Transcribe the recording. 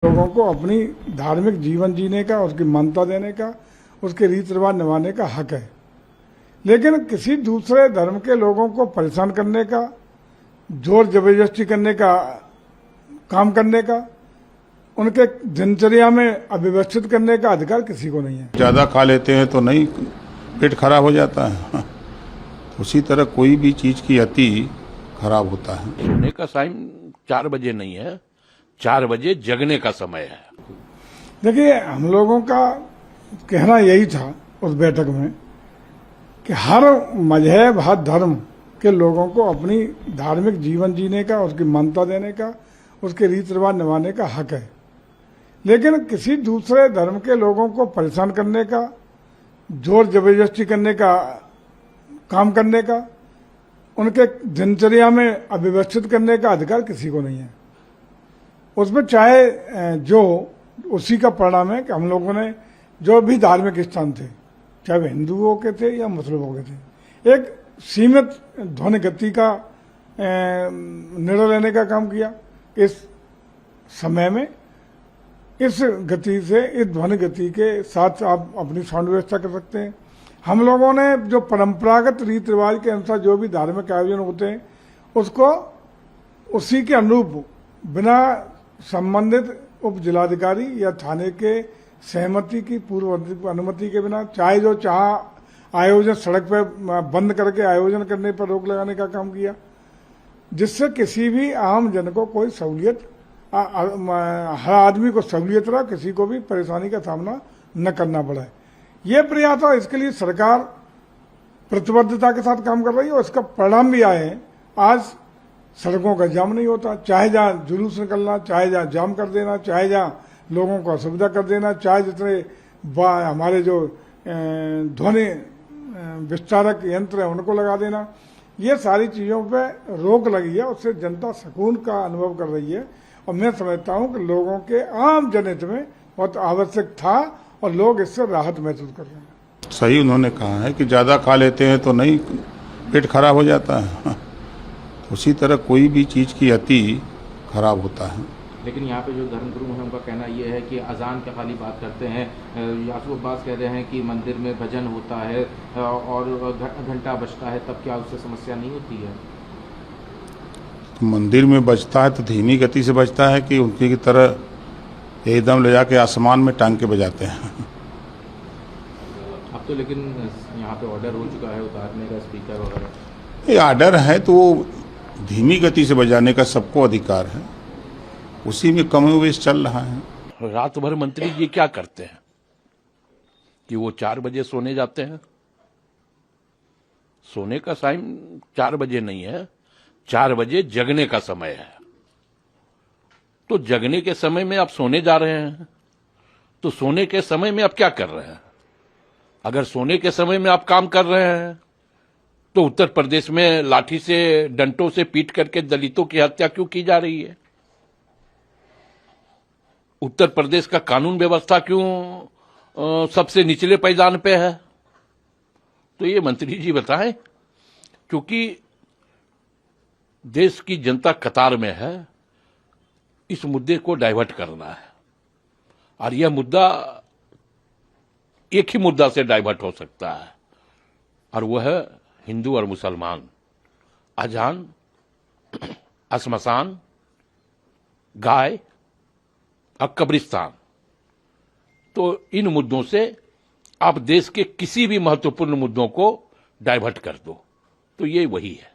लोगों को अपनी धार्मिक जीवन जीने का, उसकी मान्यता देने का, उसके रीति रिवाज निभाने का हक है। लेकिन किसी दूसरे धर्म के लोगों को परेशान करने का, जोर जबरदस्ती करने का, काम करने का, उनके दिनचर्या में अव्यवस्थित करने का अधिकार किसी को नहीं है। ज्यादा खा लेते हैं तो नहीं पेट खराब हो जाता है, उसी तरह कोई भी चीज की अति खराब होता है। सोने का टाइम 4 बजे नहीं है, 4 बजे जगने का समय है। देखिए, हम लोगों का कहना यही था उस बैठक में कि हर मजहब, हर धर्म के लोगों को अपनी धार्मिक जीवन जीने का, उसकी मान्यता देने का, उसके रीति रिवाज निभाने का हक है। लेकिन किसी दूसरे धर्म के लोगों को परेशान करने का, जोर जबरदस्ती करने का, काम करने का, उनके दिनचर्या में अव्यवस्थित करने का अधिकार किसी को नहीं है। उसमें चाहे जो उसी का परिणाम है कि हम लोगों ने जो भी धार्मिक स्थान थे, चाहे वे हिंदुओं के थे या मुसलमानों के थे, एक सीमित ध्वनि गति का निर्णय लेने का काम किया। इस समय में इस गति से, इस ध्वनि गति के साथ आप अपनी साउंड व्यवस्था कर सकते हैं। हम लोगों ने जो परंपरागत रीति रिवाज के अनुसार जो भी धार्मिक आयोजन होते हैं, उसको उसी के अनुरूप बिना संबंधित उप जिलाधिकारी या थाने के सहमति की, पूर्व अनुमति के बिना, चाहे जो आयोजन सड़क पर बंद करके आयोजन करने पर रोक लगाने का काम किया, जिससे किसी भी आम जन को कोई सहूलियत, हर आदमी को सहूलियत रहा, किसी को भी परेशानी का सामना न करना पड़े। ये प्रयास था, इसके लिए सरकार प्रतिबद्धता के साथ काम कर रही है और इसका परिणाम भी आए हैं। आज सड़कों का जाम नहीं होता, चाहे जहां जुलूस निकलना, चाहे जहां जाम कर देना, चाहे जहां लोगों को असुविधा कर देना, चाहे जितने हमारे जो ध्वनि विस्तारक यंत्र है उनको लगा देना, ये सारी चीजों पे रोक लगी है। उससे जनता सुकून का अनुभव कर रही है और मैं समझता हूं कि लोगों के आम जनहित में बहुत आवश्यक था और लोग इससे राहत महसूस कर रहे हैं। सही उन्होंने कहा है कि ज्यादा खा लेते हैं तो नहीं पेट खराब हो जाता है, उसी तरह कोई भी चीज की अति खराब होता है। लेकिन यहाँ पे जो धर्मगुरु हैं उनका कहना ये है कि अजान की खाली बात करते हैं। यासूब अब्बास कह रहे हैं कि मंदिर में भजन होता है और घंटा बजता है, तब क्या उससे समस्या नहीं होती है? तो मंदिर में बजता है तो धीमी गति से बजता है कि उनकी की तरह एकदम ले जाके आसमान में टांग के बजाते हैं। अब तो लेकिन यहाँ पे ऑर्डर हो चुका है उतारने का स्पीकर वगैरह। ये ऑर्डर है तो वो धीमी गति से बजाने का सबको अधिकार है, उसी में कमोवेश चल रहा है। रात भर मंत्री जी क्या करते हैं कि वो 4 बजे सोने जाते हैं? सोने का टाइम 4 बजे नहीं है, 4 बजे जगने का समय है। तो जगने के समय में आप सोने जा रहे हैं, तो सोने के समय में आप क्या कर रहे हैं? अगर सोने के समय में आप काम कर रहे हैं तो उत्तर प्रदेश में लाठी से, डंटों से पीट करके दलितों की हत्या क्यों की जा रही है? उत्तर प्रदेश का कानून व्यवस्था क्यों सबसे निचले पायदान पे है? तो ये मंत्री जी बताएं, क्योंकि देश की जनता कतार में है, इस मुद्दे को डाइवर्ट करना है। और यह मुद्दा एक ही मुद्दा से डाइवर्ट हो सकता है, और वह है हिंदू और मुसलमान, अजान, श्मशान, गाय और कब्रिस्तान। तो इन मुद्दों से आप देश के किसी भी महत्वपूर्ण मुद्दों को डाइवर्ट कर दो, तो ये वही है।